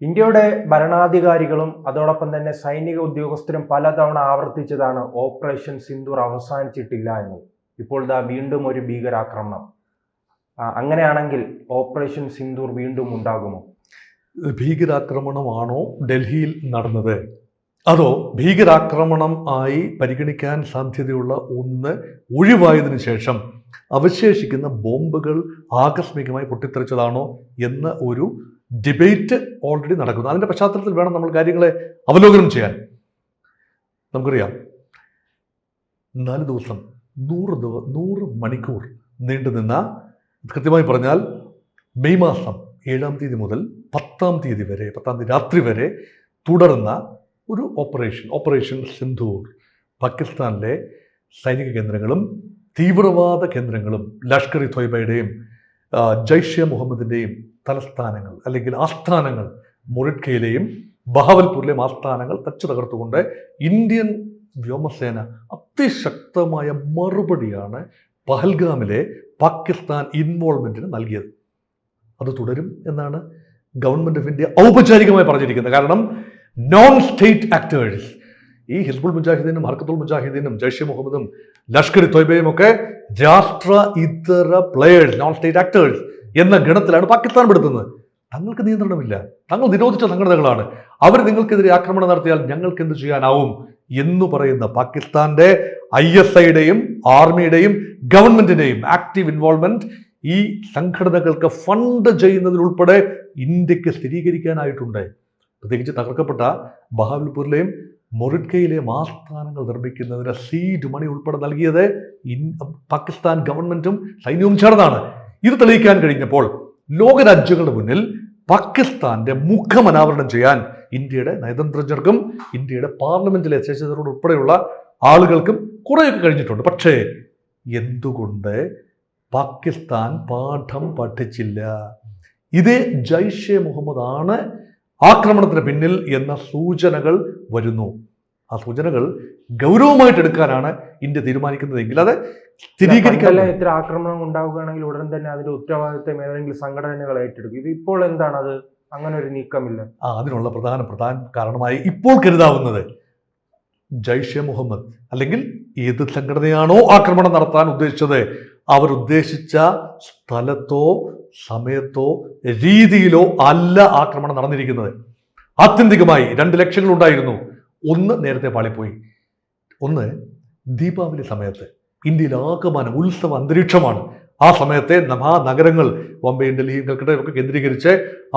ഇന്ത്യയുടെ ഭരണാധികാരികളും അതോടൊപ്പം തന്നെ സൈനിക ഉദ്യോഗസ്ഥരും പലതവണ ആവർത്തിച്ചതാണ് ഓപ്പറേഷൻ സിന്ദൂർ അവസാനിച്ചിട്ടില്ല എന്ന്. ഇപ്പോൾ ദാ വീണ്ടും ഒരു ഭീകരാക്രമണം. അങ്ങനെയാണെങ്കിൽ ഓപ്പറേഷൻ സിന്ദൂർ വീണ്ടും ഉണ്ടാകുമോ? ഭീകരാക്രമണമാണോ ഡൽഹിയിൽ നടന്നത്, അതോ ഭീകരാക്രമണം ആയി പരിഗണിക്കാൻ സാധ്യതയുള്ള ഒന്ന് ഒഴിവായതിനു ശേഷം അവശേഷിക്കുന്ന ബോംബുകൾ ആകസ്മികമായി പൊട്ടിത്തെറിച്ചതാണോ എന്ന ഒരു ഡിബേറ്റ് ഓൾറെഡി നടക്കുന്നു. അതിൻ്റെ പശ്ചാത്തലത്തിൽ വേണം നമ്മൾ കാര്യങ്ങളെ അവലോകനം ചെയ്യാൻ. നമുക്കറിയാം, 4 ദിവസം 100 മണിക്കൂർ നീണ്ടുനിന്ന, കൃത്യമായി പറഞ്ഞാൽ മെയ് മാസം 7-ാം തീയതി മുതൽ 10-ാം തീയതി വരെ, 10-ാം തീയതി രാത്രി വരെ തുടർന്ന ഒരു ഓപ്പറേഷൻ സിന്ദൂർ പാകിസ്ഥാനിലെ സൈനിക കേന്ദ്രങ്ങളും തീവ്രവാദ കേന്ദ്രങ്ങളും ലഷ്കർ-ഇ തൊയ്ബയുടെയും ജയ്ഷെ മുഹമ്മദിൻ്റെയും തലസ്ഥാനങ്ങൾ അല്ലെങ്കിൽ ആസ്ഥാനങ്ങൾ, മൊറിഡ്കയിലെയും ബഹാവൽപൂരിലെയും ആസ്ഥാനങ്ങൾ തച്ചു തകർത്തുകൊണ്ട് ഇന്ത്യൻ വ്യോമസേന അതിശക്തമായ മറുപടിയാണ് പഹൽഗാമിലെ പാകിസ്ഥാൻ ഇൻവോൾവ്മെൻറ്റിന് നൽകിയത്. അത് തുടരും എന്നാണ് ഗവൺമെൻറ് ഓഫ് ഇന്ത്യ ഔപചാരികമായി പറഞ്ഞിരിക്കുന്നത്. കാരണം നോൺ സ്റ്റേറ്റ് ആക്ടേഴ്സ്, ഈ ഹിസ്ബുൾ മുജാഹിദീനും ഹർക്കത്തുൽ മുജാഹിദീനും ജയ്ഷെ മുഹമ്മദും ലഷ്കർ-ഇ തൊയ്ബയും ഒക്കെ രാഷ്ട്ര ഇതര പ്ലെയേഴ്സ്, നോൺ സ്റ്റേറ്റ് ആക്ടേഴ്സ് എന്ന ഗണത്തിലാണ് പാകിസ്ഥാൻ പെടുത്തുന്നത്. തങ്ങൾക്ക് നിയന്ത്രണമില്ല, തങ്ങൾ നിരോധിച്ച സംഘടനകളാണ്, അവർ നിങ്ങൾക്കെതിരെ ആക്രമണം നടത്തിയാൽ ഞങ്ങൾക്ക് എന്ത് ചെയ്യാനാവും എന്ന് പറയുന്ന പാകിസ്ഥാന്റെ ISIയുടെയും ആർമിയുടെയും ഗവൺമെന്റിന്റെയും ആക്റ്റീവ് ഇൻവോൾവ്മെന്റ് ഈ സംഘടനകൾക്ക് ഫണ്ട് ചെയ്യുന്നതിലുൾപ്പെടെ ഇന്ത്യക്ക് സ്ഥിരീകരിക്കാനായിട്ടുണ്ട്. പ്രത്യേകിച്ച് തകർക്കപ്പെട്ട ബഹാവൽപൂരിലെയും മൊറിഡ്കയിലെയും ആസ്ഥാനങ്ങൾ നിർമ്മിക്കുന്നതിന് സീഡ് മണി ഉൾപ്പെടെ നൽകിയത് പാകിസ്ഥാൻ ഗവൺമെന്റും സൈന്യവും ചേർന്നാണ്. ഇത് തെളിയിക്കാൻ കഴിഞ്ഞപ്പോൾ ലോകരാജ്യങ്ങളുടെ മുന്നിൽ പാകിസ്ഥാന്റെ മുഖമനാവരണം ചെയ്യാൻ ഇന്ത്യയുടെ നയതന്ത്രജ്ഞർക്കും ഇന്ത്യയുടെ പാർലമെന്റിലെ ശശിധരൂർ ഉൾപ്പെടെയുള്ള ആളുകൾക്കും കുറേയൊക്കെ കഴിഞ്ഞിട്ടുണ്ട്. പക്ഷേ എന്തുകൊണ്ട് പാകിസ്ഥാൻ പാഠം പഠിച്ചില്ല? ഇതേ ജയ്ഷെ മുഹമ്മദ് ആണ് ആക്രമണത്തിന് പിന്നിൽ എന്ന സൂചനകൾ വരുന്നു. ആ സൂചനകൾ ഗൗരവമായിട്ട് എടുക്കാനാണ് ഇന്ത്യ തീരുമാനിക്കുന്നതെങ്കിൽ അത് സ്ഥിരീകരിക്കാൻ. ഇത്ര ആക്രമണം ഉണ്ടാവുകയാണെങ്കിൽ ഉടൻ തന്നെ അതിന്റെ ഉത്തരവാദിത്തം ഏതെങ്കിലും സംഘടനകൾ ഏറ്റെടുക്കും. ഇത് ഇപ്പോൾ എന്താണ്, അത് അങ്ങനെ ഒരു നീക്കമില്ല? അതിനുള്ള പ്രധാന കാരണമായി ഇപ്പോൾ കരുതാവുന്നത് ജയ്ഷെ മുഹമ്മദ് അല്ലെങ്കിൽ ഏത് സംഘടനയാണോ ആക്രമണം നടത്താൻ ഉദ്ദേശിച്ചത്, അവരുദ്ദേശിച്ച സ്ഥലത്തോ സമയത്തോ രീതിയിലോ അല്ല ആക്രമണം നടന്നിരിക്കുന്നത്. ആത്യന്തികമായി 2 ലക്ഷ്യങ്ങൾ ഉണ്ടായിരുന്നു. ഒന്ന് നേരത്തെ പാളിപ്പോയി. ഒന്ന്, ദീപാവലി സമയത്ത് ഇന്ത്യയിൽ ആകമാനം ഉത്സവ അന്തരീക്ഷമാണ്. ആ സമയത്തെ മഹാനഗരങ്ങൾ ബോംബെയും ഡൽഹിയും കൽക്കട്ടയും ഒക്കെ കേന്ദ്രീകരിച്ച്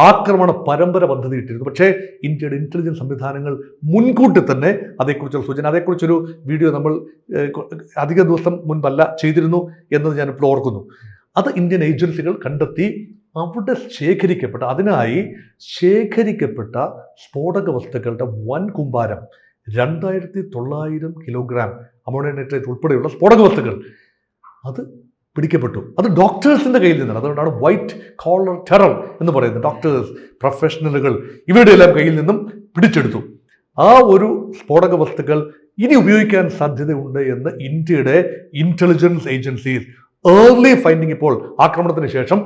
ആക്രമണ പരമ്പര പദ്ധതി ഇട്ടിരുന്നു. പക്ഷേ ഇന്ത്യയുടെ ഇന്റലിജൻസ് സംവിധാനങ്ങൾ മുൻകൂട്ടി തന്നെ അതേക്കുറിച്ചുള്ള സൂചന, അതേക്കുറിച്ചൊരു വീഡിയോ നമ്മൾ അധിക ദിവസം മുൻപല്ല ചെയ്തിരുന്നു എന്നത് ഞാനിപ്പോൾ ഓർക്കുന്നു. അത് ഇന്ത്യൻ ഏജൻസികൾ കണ്ടെത്തി അവിടെ അതിനായി ശേഖരിക്കപ്പെട്ട സ്ഫോടക വസ്തുക്കളുടെ വൻ കൂമ്പാരം, 2900 കിലോഗ്രാം അമോണിയം നൈട്രേറ്റ് ഉൾപ്പെടെയുള്ള സ്ഫോടക വസ്തുക്കൾ അത് പിടിക്കപ്പെട്ടു. അത് ഡോക്ടേഴ്സിൻ്റെ കയ്യിൽ നിന്നാണ്. അതുകൊണ്ടാണ് വൈറ്റ് കോളർ ടെറർ എന്ന് പറയുന്നത്. ഡോക്ടേഴ്സ്, പ്രൊഫഷണലുകൾ ഇവരുടെ എല്ലാം കയ്യിൽ നിന്നും പിടിച്ചെടുത്തു. ആ ഒരു സ്ഫോടക വസ്തുക്കൾ ഇനി ഉപയോഗിക്കാൻ സാധ്യതയുണ്ട് എന്ന് ഇന്ത്യയുടെ ഇന്റലിജൻസ് ഏജൻസീസ് ഏർലി ഫൈൻഡിങ് ഇപ്പോൾ സ്ഫോടനത്തിന് ശേഷം,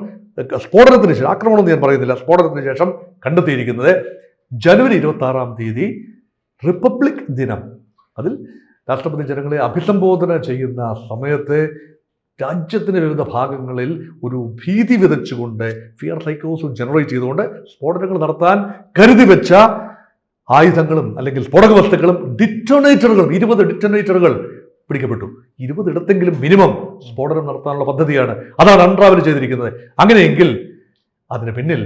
ആക്രമണം എന്ന് ഞാൻ പറയുന്നില്ല, സ്ഫോടനത്തിന് ശേഷം കണ്ടെത്തിയിരിക്കുന്നത് ജനുവരി 26-ാം തീയതി റിപ്പബ്ലിക് ദിനം, അതിൽ രാഷ്ട്രപതി ജനങ്ങളെ അഭിസംബോധന ചെയ്യുന്ന സമയത്ത് രാജ്യത്തിൻ്റെ വിവിധ ഭാഗങ്ങളിൽ ഒരു ഭീതി വിതച്ചുകൊണ്ട്, ഫിയർ സൈക്കോസും ജനറേറ്റ് ചെയ്തുകൊണ്ട് സ്ഫോടനങ്ങൾ നടത്താൻ കരുതി വെച്ച ആയുധങ്ങളും അല്ലെങ്കിൽ സ്ഫോടക വസ്തുക്കളും ഡിറ്റോണേറ്ററുകളും 20 ഡിറ്റോണേറ്ററുകൾ പിടിക്കപ്പെട്ടു. 20 ഇടത്തെങ്കിലും മിനിമം സ്ഫോടനം നടത്താനുള്ള പദ്ധതിയാണ്. അതാണ് അൺട്രാവൽ ചെയ്തിരിക്കുന്നത്. അങ്ങനെയെങ്കിൽ അതിന് പിന്നിൽ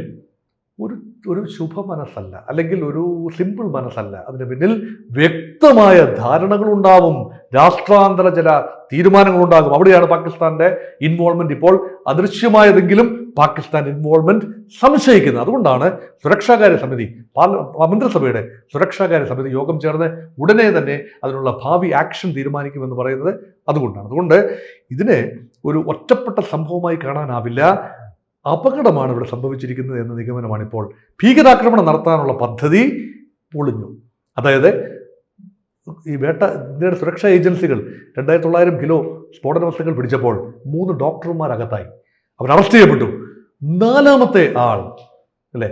ഒരു ശുഭ മനസ്സല്ല, അല്ലെങ്കിൽ ഒരു സിമ്പിൾ മനസ്സല്ല. അതിന് പിന്നിൽ വ്യക്തമായ ധാരണകളുണ്ടാവും, രാഷ്ട്രാന്തര ചില തീരുമാനങ്ങളുണ്ടാകും. അവിടെയാണ് പാകിസ്ഥാന്റെ ഇൻവോൾവ്മെന്റ് ഇപ്പോൾ അദൃശ്യമായതെങ്കിലും പാകിസ്ഥാൻ ഇൻവോൾവ്മെന്റ് സംശയിക്കുന്നത്. അതുകൊണ്ടാണ് സുരക്ഷാകാര്യ സമിതി, മന്ത്രിസഭയുടെ സുരക്ഷാകാര്യ സമിതി യോഗം ചേർന്ന് ഉടനെ തന്നെ അതിനുള്ള ഭാവി ആക്ഷൻ തീരുമാനിക്കുമെന്ന് പറയുന്നത് അതുകൊണ്ടാണ്. അതുകൊണ്ട് ഇതിനെ ഒരു ഒറ്റപ്പെട്ട സംഭവമായി കാണാനാവില്ല. അപകടമാണ് ഇവിടെ സംഭവിച്ചിരിക്കുന്നത് എന്ന നിഗമനമാണ് ഇപ്പോൾ. ഭീകരാക്രമണം നടത്താനുള്ള പദ്ധതി പൊളിഞ്ഞു. അതായത് ഇന്ത്യയുടെ സുരക്ഷാ ഏജൻസികൾ 2900 കിലോ സ്ഫോടന വസ്തുക്കൾ പിടിച്ചപ്പോൾ 3 ഡോക്ടർമാർ അകത്തായി, അവർ അറസ്റ്റ് ചെയ്യപ്പെട്ടു. 4-മത്തെ ആൾ അല്ലേ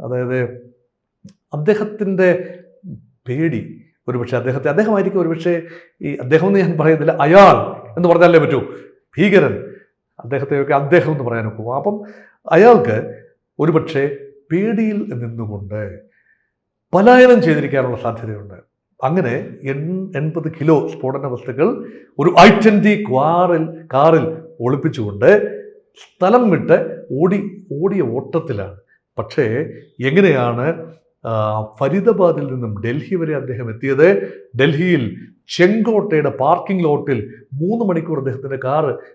അതായത് അദ്ദേഹത്തിൻ്റെ പേടി ഒരുപക്ഷെ അദ്ദേഹമായിരിക്കും ഒരുപക്ഷെ ഈ അദ്ദേഹം എന്ന് ഞാൻ പറയുന്നില്ല, അയാൾ എന്ന് പറഞ്ഞാലേ പറ്റൂ, ഭീകരൻ, അദ്ദേഹത്തെയൊക്കെ അദ്ദേഹം എന്ന് പറയാൻ ഒക്കും. അപ്പം അയാൾക്ക് ഒരുപക്ഷെ പേടിയിൽ നിന്നുകൊണ്ട് പലായനം ചെയ്തിരിക്കാനുള്ള സാധ്യതയുണ്ട്. അങ്ങനെ 80 കിലോ സ്ഫോടന വസ്തുക്കൾ ഒരു I-20 കാറിൽ ഒളിപ്പിച്ചുകൊണ്ട് സ്ഥലം വിട്ട് ഓടിയ ഓട്ടത്തിലാണ്. പക്ഷേ എങ്ങനെയാണ് ഫരീദാബാദിൽ നിന്നും ഡൽഹി വരെ അദ്ദേഹം എത്തിയത്? ഡൽഹിയിൽ ചെങ്കോട്ടയുടെ പാർക്കിംഗ് ലോട്ടിൽ 3 മണിക്കൂർ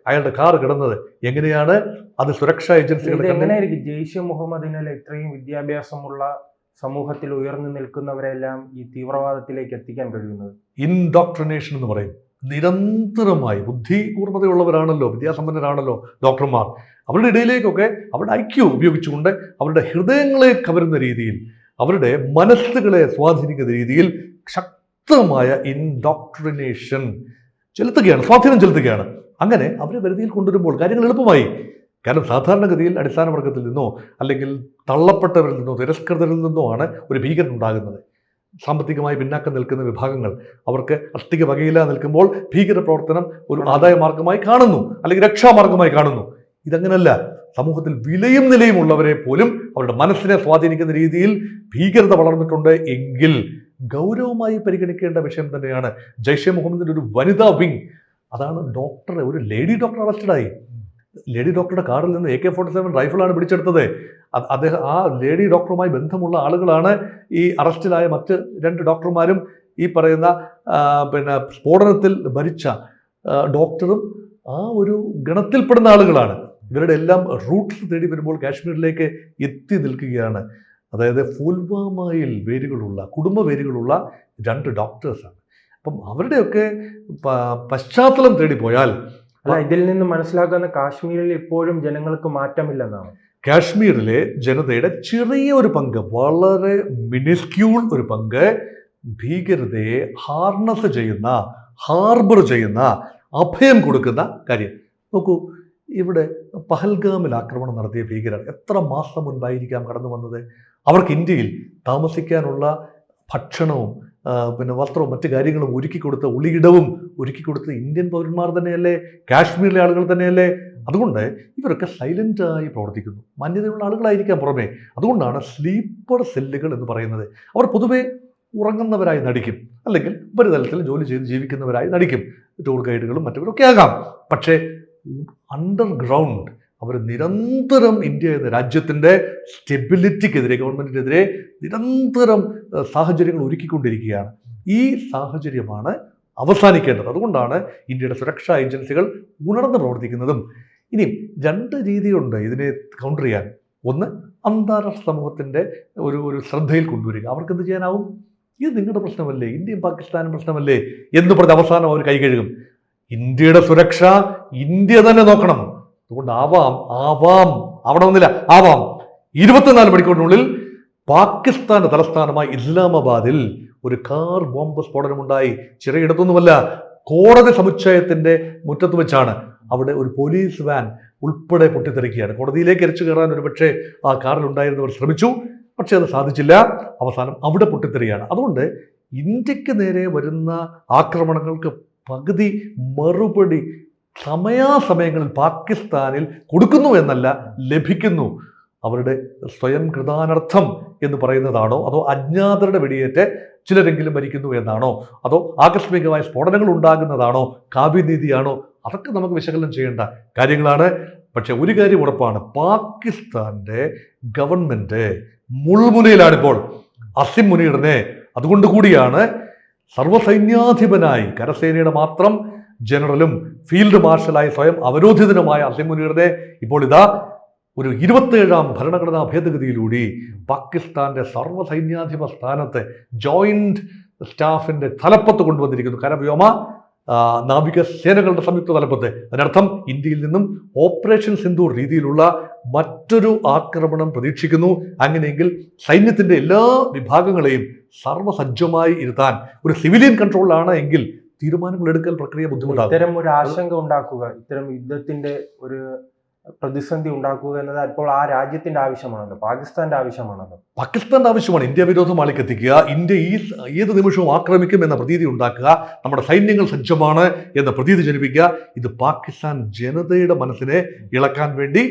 അയാളുടെ കാറ് കിടന്നത് എങ്ങനെയാണ്? അത് സുരക്ഷാ ഏജൻസികളുടെ എങ്ങനെയായിരിക്കും ജെയ്ഷെ മുഹമ്മദിനെ ഇത്രയും വിദ്യാഭ്യാസമുള്ള സമൂഹത്തിൽ ഉയർന്നു നിൽക്കുന്നവരെല്ലാം ഈ തീവ്രവാദത്തിലേക്ക് എത്തിക്കാൻ കഴിയുന്നത്? ഇൻഡോക്ട്രിനേഷൻ എന്ന് പറയും. നിരന്തരമായി ബുദ്ധി കൂർമ്മതയുള്ളവരാണല്ലോ, വിദ്യാസമ്പന്നരാണല്ലോ ഡോക്ടർമാർ. അവരുടെ ഇടയിലേക്കൊക്കെ അവരുടെ IQ ഉപയോഗിച്ചുകൊണ്ട് അവരുടെ ഹൃദയങ്ങളെ കവരുന്ന രീതിയിൽ, അവരുടെ മനസ്സുകളെ സ്വാധീനിക്കുന്ന രീതിയിൽ ശക്തമായ ഇൻഡോക്ട്രിനേഷൻ സ്വാധീനം ചെലുത്തുകയാണ്. അങ്ങനെ അവരെ വരുതിയിൽ കൊണ്ടുവരുമ്പോൾ കാര്യങ്ങൾ എളുപ്പമായി. കാരണം സാധാരണഗതിയിൽ അടിസ്ഥാന വർഗത്തിൽ നിന്നോ അല്ലെങ്കിൽ തള്ളപ്പെട്ടവരിൽ നിന്നോ തിരസ്കൃതരിൽ നിന്നോ ആണ് ഒരു ഭീകരൻ ഉണ്ടാകുന്നത്. സാമ്പത്തികമായി പിന്നാക്കം നിൽക്കുന്ന വിഭാഗങ്ങൾ, അവർക്ക് അഷ്ടിക വകയില്ല നിൽക്കുമ്പോൾ ഭീകര പ്രവർത്തനം ഒരു ആദായ മാർഗമായി കാണുന്നു, അല്ലെങ്കിൽ രക്ഷാമാർഗമായി കാണുന്നു. ഇതങ്ങനല്ല. സമൂഹത്തിൽ വിലയും നിലയും ഉള്ളവരെ പോലും അവരുടെ മനസ്സിനെ സ്വാധീനിക്കുന്ന രീതിയിൽ ഭീകരത വളർന്നിട്ടുണ്ട് എങ്കിൽ ഗൗരവമായി പരിഗണിക്കേണ്ട വിഷയം തന്നെയാണ്. ജയ്ഷെ മുഹമ്മദിന്റെ ഒരു വനിതാ വിങ്, അതാണ് ഒരു ലേഡി ഡോക്ടർ അറസ്റ്റഡായി. ലേഡി ഡോക്ടറുടെ കാറിൽ നിന്ന് AK-47 റൈഫിളാണ് പിടിച്ചെടുത്തത്. അദ്ദേഹം ആ ലേഡി ഡോക്ടറുമായി ബന്ധമുള്ള ആളുകളാണ് ഈ അറസ്റ്റിലായ മറ്റ് 2 ഡോക്ടർമാരും ഈ പറയുന്ന സ്ഫോടനത്തിൽ മരിച്ച ഡോക്ടറും ആ ഒരു ഗണത്തിൽപ്പെടുന്ന ആളുകളാണ്. ഇവരുടെ എല്ലാം റൂട്ട്സ് തേടി വരുമ്പോൾ കാശ്മീരിലേക്ക് എത്തി നിൽക്കുകയാണ്. അതായത് പുൽവാമയിൽ കുടുംബ വേരുകളുള്ള 2 ഡോക്ടേഴ്സാണ്. അപ്പം അവരുടെയൊക്കെ പശ്ചാത്തലം തേടി പോയാൽ ഇതിൽ നിന്ന് മനസ്സിലാക്കുന്ന കാശ്മീരിൽ ഇപ്പോഴും ജനങ്ങൾക്ക് മാറ്റമില്ലെന്നാണ്. കാശ്മീരിലെ ജനതയുടെ ചെറിയ ഒരു പങ്ക്, വളരെ മിനിസ്ക്യൂൾ ഒരു പങ്ക് ഭീകരതയെ ഹാർബർ ചെയ്യുന്ന, അഭയം കൊടുക്കുന്ന കാര്യം. നോക്കൂ, ഇവിടെ പഹൽഗാമിൽ ആക്രമണം നടത്തിയ ഭീകരർ എത്ര മാസം മുൻപായിരിക്കാം കടന്നു വന്നത്? അവർക്ക് ഇന്ത്യയിൽ താമസിക്കാനുള്ള ഭക്ഷണവും വസ്ത്രവും മറ്റു കാര്യങ്ങളും ഒളിയിടവും ഒരുക്കി കൊടുത്ത് ഇന്ത്യൻ പൗരന്മാർ തന്നെയല്ലേ, കാശ്മീരിലെ ആളുകൾ തന്നെയല്ലേ? അതുകൊണ്ട് ഇവരൊക്കെ സൈലൻ്റായി പ്രവർത്തിക്കുന്നു. മാന്യതയുള്ള ആളുകളായിരിക്കാം പുറമേ. അതുകൊണ്ടാണ് സ്ലീപ്പർ സെല്ലുകൾ എന്ന് പറയുന്നത്. അവർ പൊതുവെ ഉറങ്ങുന്നവരായി നടിക്കും, അല്ലെങ്കിൽ ഉപരിതലത്തിൽ ജോലി ചെയ്ത് ജീവിക്കുന്നവരായി നടിക്കും. ടൂർ ഗൈഡുകളും മറ്റവരൊക്കെ ആകാം. പക്ഷേ അണ്ടർഗ്രൗണ്ട് അവർ നിരന്തരം ഇന്ത്യ എന്ന രാജ്യത്തിൻ്റെ സ്റ്റെബിലിറ്റിക്കെതിരെ, ഗവൺമെൻറ്റിനെതിരെ നിരന്തരം സാഹചര്യങ്ങൾ ഒരുക്കിക്കൊണ്ടിരിക്കുകയാണ്. ഈ സാഹചര്യമാണ് അവസാനിക്കേണ്ടത്. അതുകൊണ്ടാണ് ഇന്ത്യയുടെ സുരക്ഷാ ഏജൻസികൾ ഉണർന്ന് പ്രവർത്തിക്കുന്നതും. ഇനി 2 രീതിയുണ്ട് ഇതിനെ കൗണ്ടർ ചെയ്യാൻ. ഒന്ന്, അന്താരാഷ്ട്ര സമൂഹത്തിൻ്റെ ഒരു ശ്രദ്ധയിൽ കൊണ്ടുവരിക. അവർക്ക് എന്ത് ചെയ്യാനാവും? ഇത് നിങ്ങളുടെ പ്രശ്നമല്ലേ, ഇന്ത്യയും പാകിസ്ഥാനും പ്രശ്നമല്ലേ എന്ന് പറഞ്ഞ് അവസാനം അവർ കൈകഴുകും. ഇന്ത്യയുടെ സുരക്ഷ ഇന്ത്യ തന്നെ നോക്കണം. അതുകൊണ്ട് ആവാം 24 മണിക്കൂറിനുള്ളിൽ പാകിസ്ഥാന്റെ തലസ്ഥാനമായ ഇസ്ലാമാബാദിൽ ഒരു കാർ ബോംബ് സ്ഫോടനമുണ്ടായി. ചെറിയിടത്തൊന്നുമല്ല, കോടതി സമുച്ചയത്തിന്റെ മുറ്റത്ത് വെച്ചാണ്. അവിടെ ഒരു പോലീസ് വാൻ ഉൾപ്പെടെ പൊട്ടിത്തെറിക്കുകയാണ്. കോടതിയിലേക്ക് എരിച്ചു കയറാൻ ഒരുപക്ഷെ ആ കാറിൽ ഉണ്ടായിരുന്നവർ ശ്രമിച്ചു, പക്ഷെ അത് സാധിച്ചില്ല. അവസാനം അവിടെ പൊട്ടിത്തെറിയാണ്. അതുകൊണ്ട് ഇന്ത്യക്ക് നേരെ വരുന്ന ആക്രമണങ്ങൾക്ക് പകുതി മറുപടി സമയാസമയങ്ങളിൽ പാകിസ്ഥാനിൽ കൊടുക്കുന്നു എന്നല്ല, ലഭിക്കുന്നു. അവരുടെ സ്വയം കൃതാനർത്ഥം എന്ന് പറയുന്നതാണോ, അതോ അജ്ഞാതരുടെ വെടിയേറ്റ് ചിലരെങ്കിലും മരിക്കുന്നു എന്നാണോ, അതോ ആകസ്മികമായ സ്ഫോടനങ്ങൾ ഉണ്ടാകുന്നതാണോ, കാവ്യനീതിയാണോ? അതൊക്കെ നമുക്ക് വിശകലനം ചെയ്യേണ്ട കാര്യങ്ങളാണ്. പക്ഷെ ഒരു കാര്യം ഉറപ്പാണ്, പാകിസ്ഥാന്റെ ഗവൺമെന്റ് മുൾമുനയിലാണിപ്പോൾ. അസിം മുനീറിനെ അതുകൊണ്ട് കൂടിയാണ് സർവ്വസൈന്യാധിപനായി, കരസേനയുടെ മാത്രം ജനറലും ഫീൽഡ് മാർഷലായി സ്വയം അവരോധിതനുമായ അസിം മുനീറിനെ ഇപ്പോൾ ഇതാ ഒരു 27ാം ഭരണഘടനാ ഭേദഗതിയിലൂടെ പാകിസ്ഥാന്റെ സർവ്വസൈന്യാധിപ സ്ഥാനത്ത് ജോയിന്റ് സ്റ്റാഫിന്റെ തലപ്പത്ത് കൊണ്ടുവന്നിരിക്കുന്നു. കരവ്യോമ നാവിക സേനകളുടെ സംയുക്ത തലപ്പത്ത്. അതിനർത്ഥം ഇന്ത്യയിൽ നിന്നും ഓപ്പറേഷൻ സിന്ദൂർ രീതിയിലുള്ള മറ്റൊരു ആക്രമണം പ്രതീക്ഷിക്കുന്നു. അങ്ങനെയെങ്കിൽ സൈന്യത്തിന്റെ എല്ലാ വിഭാഗങ്ങളെയും സർവ്വസജ്ജമായി ഇരുത്താൻ ഒരു സിവിലിയൻ കൺട്രോളിലാണ് എങ്കിൽ തീരുമാനങ്ങൾ എടുക്കൽ പ്രക്രിയ ബുദ്ധിമുട്ടാകും. ഇത്തരം ഒരു ആശങ്ക ഉണ്ടാക്കുക, ഇത്തരം യുദ്ധത്തിന്റെ ഒരു പ്രതിസന്ധി ഉണ്ടാക്കുക എന്നത് ഇപ്പോൾ ആ രാജ്യത്തിന്റെ ആവശ്യമാണല്ലോ, പാകിസ്ഥാന്റെ ആവശ്യമാണല്ലോ. പാകിസ്ഥാന്റെ ആവശ്യമാണ് ഇന്ത്യ വിരോധം ആളിക്കെത്തിക്കുക, ഇന്ത്യ ഏത് നിമിഷവും ആക്രമിക്കും എന്ന പ്രതീതി ഉണ്ടാക്കുക, നമ്മുടെ സൈന്യങ്ങൾ സജ്ജമാണ് എന്ന പ്രതീതി ജനിപ്പിക്കുക. ഇത് പാകിസ്ഥാൻ ജനതയുടെ മനസ്സിനെ ഇളക്കാൻ വേണ്ടി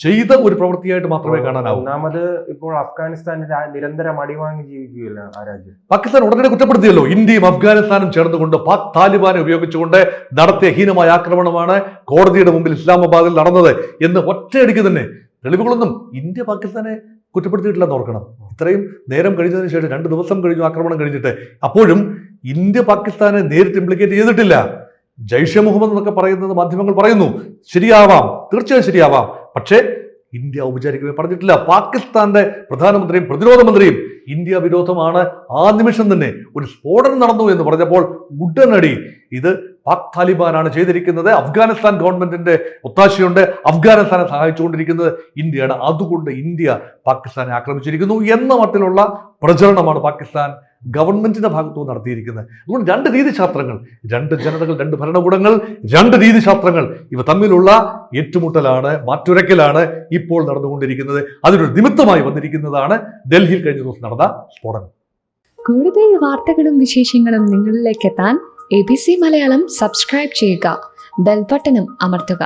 ചെയ്ത ഒരു പ്രവൃത്തിയായിട്ട് മാത്രമേ കാണാനാവൂ. ഒന്നാമത് ഇപ്പോൾ അഫ്ഗാനിസ്ഥാനിൽ നിരന്തരം അടിവാങ്ങി ജീവിക്കുകയല്ല ആ രാജ്യം. പാകിസ്ഥാൻ ഉടനെ കുറ്റപ്പെടുത്തിയല്ലോ. ഇന്ത്യയും അഫ്ഗാനിസ്ഥാനും ചേർന്നുകൊണ്ട് പാക് താലിബാനെ ഉപയോഗിച്ചുകൊണ്ട് നടത്തിയ ഹീനമായ ആക്രമണമാണ് കോടതിയുടെ മുമ്പിൽ ഇസ്ലാമാബാദിൽ നടന്നത് എന്ന് ഒറ്റയടിക്ക് തന്നെ തെളിവുകളൊന്നും ഇന്ത്യ പാകിസ്ഥാനെ കുറ്റപ്പെടുത്തിയിട്ടില്ലെന്ന് ഓർക്കണം. ഇത്രയും നേരം കഴിഞ്ഞതിന് ശേഷം 2 ദിവസം കഴിഞ്ഞു ആക്രമണം കഴിഞ്ഞിട്ട്, അപ്പോഴും ഇന്ത്യ പാകിസ്ഥാനെ നേരിട്ട് ഇംപ്ലിക്കേറ്റ് ചെയ്തിട്ടില്ല. ജയ്ഷെ മുഹമ്മദ് എന്നൊക്കെ പറയുന്നത് മാധ്യമങ്ങൾ പറയുന്നു, ശരിയാവാം, തീർച്ചയായും ശരിയാവാം. പക്ഷേ ഇന്ത്യ ഔപചാരികമായി പറഞ്ഞിട്ടില്ല. പാകിസ്ഥാന്റെ പ്രധാനമന്ത്രിയും പ്രതിരോധ മന്ത്രിയും ഇന്ത്യ വിരോധമാണ്. ആ നിമിഷം തന്നെ ഒരു സ്ഫോടനം നടന്നു എന്ന് പറഞ്ഞപ്പോൾ ഉടനടി ഇത് പാക് താലിബാനാണ് ചെയ്തിരിക്കുന്നത്, അഫ്ഗാനിസ്ഥാൻ ഗവൺമെന്റിന്റെ ഒത്താശയുണ്ട്, അഫ്ഗാനിസ്ഥാനെ സഹായിച്ചുകൊണ്ടിരിക്കുന്നത് ഇന്ത്യയാണ്, അതുകൊണ്ട് ഇന്ത്യ പാകിസ്ഥാനെ ആക്രമിച്ചിരിക്കുന്നു എന്ന മട്ടിലുള്ള പ്രചരണമാണ് പാകിസ്ഥാൻ ഗവൺമെന്റിന്റെ ഭാഗത്തുനിന്ന് നടത്തിയിരിക്കുന്നത്. അതുകൊണ്ട് 2 രീതിശാസ്ത്രങ്ങൾ, 2 ജനതകൾ, 2 ഭരണകൂടങ്ങൾ, 2 രീതിശാസ്ത്രങ്ങൾ, ഇവ തമ്മിലുള്ള ഏറ്റുമുട്ടലാണ്, മാറ്റുരയ്ക്കലാണ് ഇപ്പോൾ നടന്നുകൊണ്ടിരിക്കുന്നത്. അതിനൊരു നിമിത്തമായി വന്നിരിക്കുന്നതാണ് ഡൽഹിയിൽ കഴിഞ്ഞ ദിവസം നടന്ന സ്ഫോടനം. കൂടുതൽ വാർത്തകളും വിശേഷങ്ങളും നിങ്ങളിലേക്ക് എത്താൻ ABC മലയാളം സബ്സ്ക്രൈബ് ചെയ്യുക, ബെൽ ബട്ടണും അമർത്തുക.